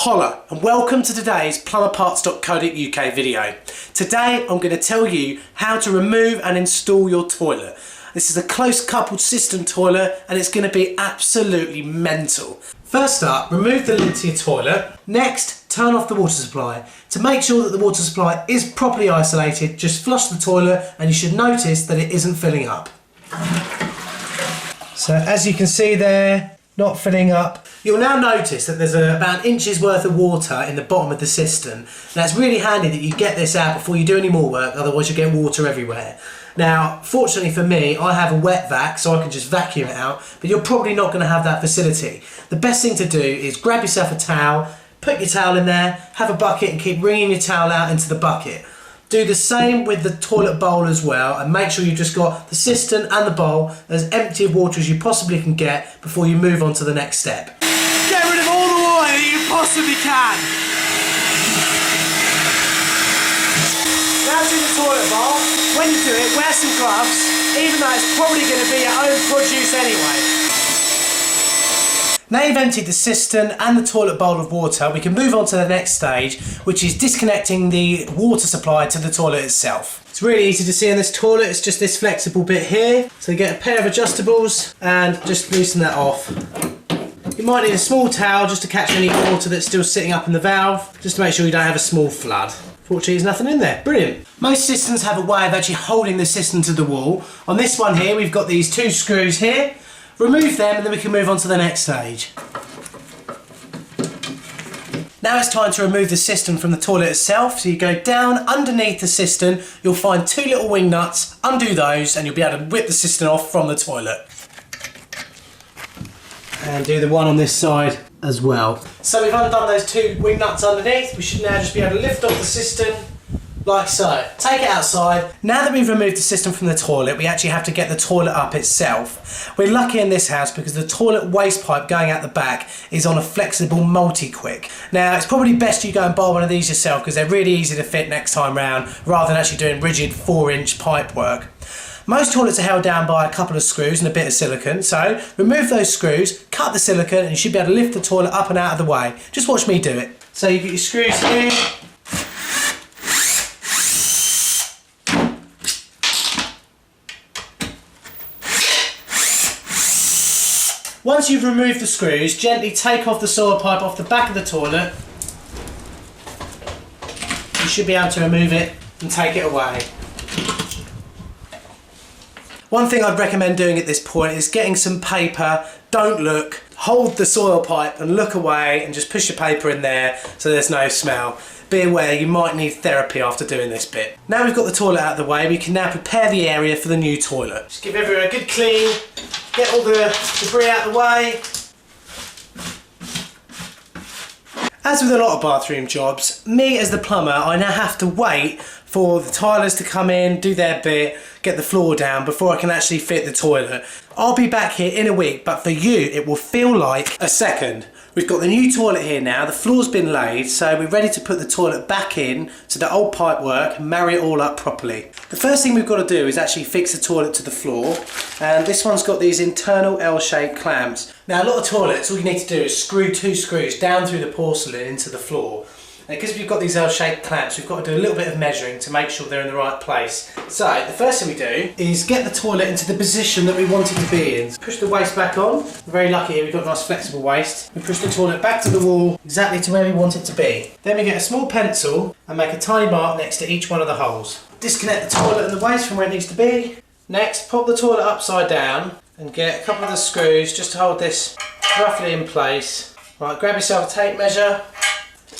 Holla and welcome to today's plumberparts.co.uk video. Today I'm going to tell you how to remove and install your toilet. This is a close coupled cistern toilet and it's going to be absolutely mental. First up, remove the lid to your toilet. Next, turn off the water supply. To make sure that the water supply is properly isolated, just flush the toilet and you should notice that it isn't filling up. So as you can see there, not filling up. You'll now notice that there's about an inch's worth of water in the bottom of the cistern. Now it's really handy that you get this out before you do any more work, otherwise you get water everywhere. Now fortunately for me, I have a wet vac so I can just vacuum it out, but you're probably not going to have that facility. The best thing to do is grab yourself a towel, put your towel in there, have a bucket and keep wringing your towel out into the bucket. Do the same with the toilet bowl as well and make sure you've just got the cistern and the bowl as empty of water as you possibly can get before you move on to the next step. Get rid of all the water that you possibly can. Now to the toilet bowl. When you do it, wear some gloves, even though it's probably going to be your own produce anyway. Now you've emptied the cistern and the toilet bowl of water, we can move on to the next stage, which is disconnecting the water supply to the toilet itself. It's really easy to see in this toilet, it's just this flexible bit here. So you get a pair of adjustables and just loosen that off. You might need a small towel just to catch any water that's still sitting up in the valve, just to make sure you don't have a small flood. Fortunately there's nothing in there, brilliant. Most cisterns have a way of actually holding the cistern to the wall. On this one here we've got these two screws here. Remove them and then we can move on to the next stage. Now it's time to remove the cistern from the toilet itself. So you go down underneath the cistern, you'll find two little wing nuts, undo those and you'll be able to whip the cistern off from the toilet. And do the one on this side as well. So we've undone those two wing nuts underneath, we should now just be able to lift off the cistern like so. Take it outside. Now that we've removed the cistern from the toilet, we actually have to get the toilet up itself. We're lucky in this house because the toilet waste pipe going out the back is on a flexible multi-quick. Now it's probably best you go and buy one of these yourself because they're really easy to fit next time round rather than actually doing rigid 4-inch pipe work. Most toilets are held down by a couple of screws and a bit of silicone, so remove those screws, cut the silicone and you should be able to lift the toilet up and out of the way. Just watch me do it. So you get your screws here. Once you've removed the screws, gently take off the soil pipe off the back of the toilet. You should be able to remove it and take it away. One thing I'd recommend doing at this point is getting some paper, don't look, hold the soil pipe and look away and just push your paper in there so there's no smell. Be aware you might need therapy after doing this bit. Now we've got the toilet out of the way, we can now prepare the area for the new toilet. Just give everyone a good clean, get all the debris out of the way. As with a lot of bathroom jobs, me as the plumber, I now have to wait for the tilers to come in, do their bit, get the floor down before I can actually fit the toilet. I'll be back here in a week, but for you it will feel like a second. We've got the new toilet here now, the floor's been laid, so we're ready to put the toilet back in to the old pipe work and marry it all up properly. The first thing we've got to do is actually fix the toilet to the floor, and this one's got these internal L-shaped clamps. Now a lot of toilets, all you need to do is screw two screws down through the porcelain into the floor. And because we've got these L-shaped clamps, we've got to do a little bit of measuring to make sure they're in the right place. So the first thing we do is get the toilet into the position that we want it to be in. Push the waste back on. We're very lucky here, we've got a nice flexible waste. We push the toilet back to the wall, exactly to where we want it to be. Then we get a small pencil and make a tiny mark next to each one of the holes. Disconnect the toilet and the waste from where it needs to be. Next, pop the toilet upside down and get a couple of the screws just to hold this roughly in place. Right, grab yourself a tape measure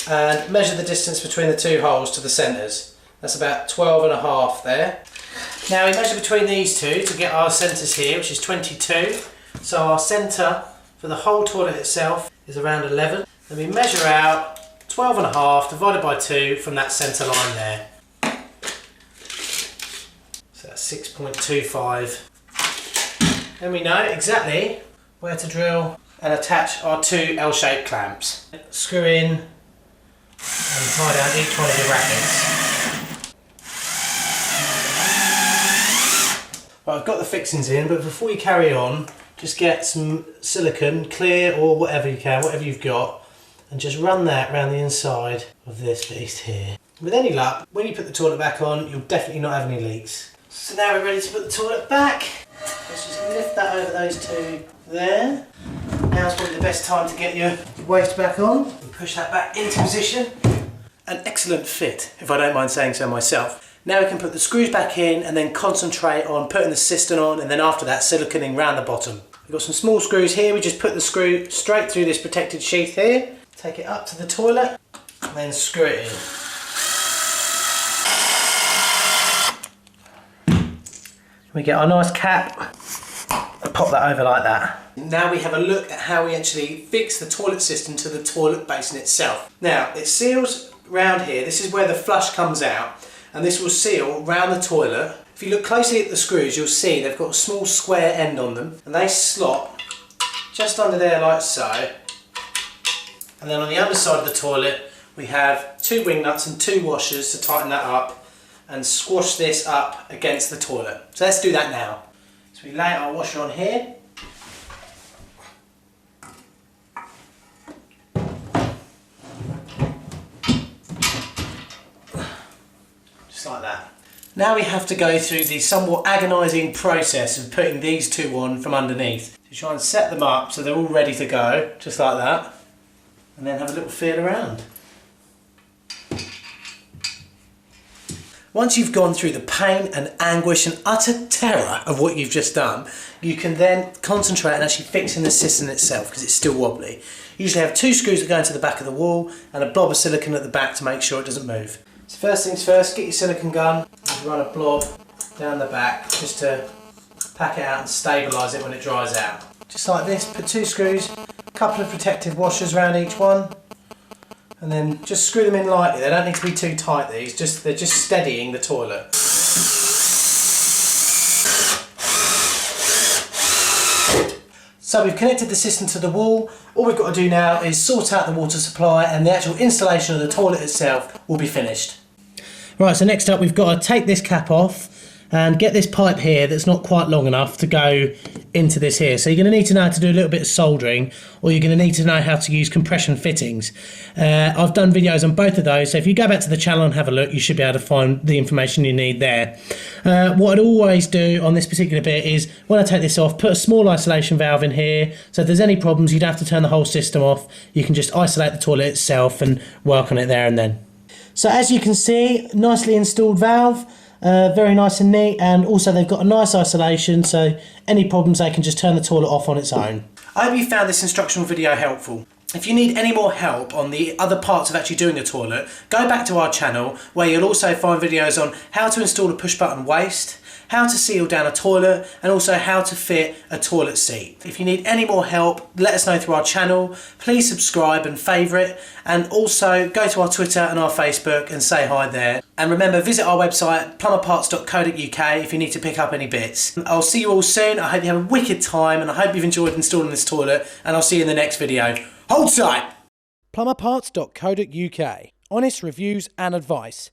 and measure the distance between the two holes to the centres. That's about 12.5 there. Now we measure between these two to get our centres here, which is 22. So our centre for the whole toilet itself is around 11. Then we measure out 12.5 divided by 2 from that centre line there. So that's 6.25. Then we know exactly where to drill and attach our two L-shaped clamps. Screw in and tie down each one of the brackets. Right, I've got the fixings in, but before you carry on, just get some silicone, clear or whatever you can, whatever you've got, and just run that around the inside of this piece here. With any luck, when you put the toilet back on, you'll definitely not have any leaks. So now we're ready to put the toilet back. Let's just lift that over those two there. Now's probably the best time to get your waste back on. And push that back into position. An excellent fit, if I don't mind saying so myself. Now we can put the screws back in and then concentrate on putting the cistern on, and then after that siliconing round the bottom. We've got some small screws here. We just put the screw straight through this protected sheath here. Take it up to the toilet and then screw it in. We get our nice cap and pop that over like that. Now we have a look at how we actually fix the toilet cistern to the toilet basin itself. Now it seals round here. This is where the flush comes out, and this will seal round the toilet. If you look closely at the screws, you'll see they've got a small square end on them, and they slot just under there like so. And then on the other side of the toilet we have 2 wing nuts and 2 washers to tighten that up and squash this up against the toilet. So let's do that now. So we lay our washer on here. Just like that. Now we have to go through the somewhat agonising process of putting these 2 on from underneath. So try and set them up so they're all ready to go, just like that. And then have a little feel around. Once you've gone through the pain and anguish and utter terror of what you've just done, you can then concentrate on actually fixing the cistern itself, because it's still wobbly. You usually have 2 screws that go into the back of the wall and a blob of silicone at the back to make sure it doesn't move. So first things first, get your silicone gun and run a blob down the back just to pack it out and stabilise it when it dries out. Just like this, put 2 screws, a couple of protective washers around each one, and then just screw them in lightly. They don't need to be too tight, these, they're just steadying the toilet. So we've connected the cistern to the wall. All we've got to do now is sort out the water supply, and the actual installation of the toilet itself will be finished. Right, so next up we've got to take this cap off and get this pipe here that's not quite long enough to go into this here. So you're going to need to know how to do a little bit of soldering, or you're going to need to know how to use compression fittings. I've done videos on both of those, so if you go back to the channel and have a look, you should be able to find the information you need there. What I'd always do on this particular bit is, when I take this off, put a small isolation valve in here, so if there's any problems you don't have to turn the whole system off. You can just isolate the toilet itself and work on it there and then. So as you can see, nicely installed valve. Very nice and neat, and also they've got a nice isolation, so any problems they can just turn the toilet off on its own. I hope you found this instructional video helpful. If you need any more help on the other parts of actually doing the toilet, go back to our channel where you'll also find videos on how to install a push button waste, how to seal down a toilet, and also how to fit a toilet seat. If you need any more help, let us know through our channel. Please subscribe and favourite, and also go to our Twitter and our Facebook and say hi there. And remember, visit our website plumberparts.co.uk if you need to pick up any bits. I'll see you all soon. I hope you have a wicked time, and I hope you've enjoyed installing this toilet, and I'll see you in the next video. Hold tight! Plumberparts.co.uk. Honest reviews and advice.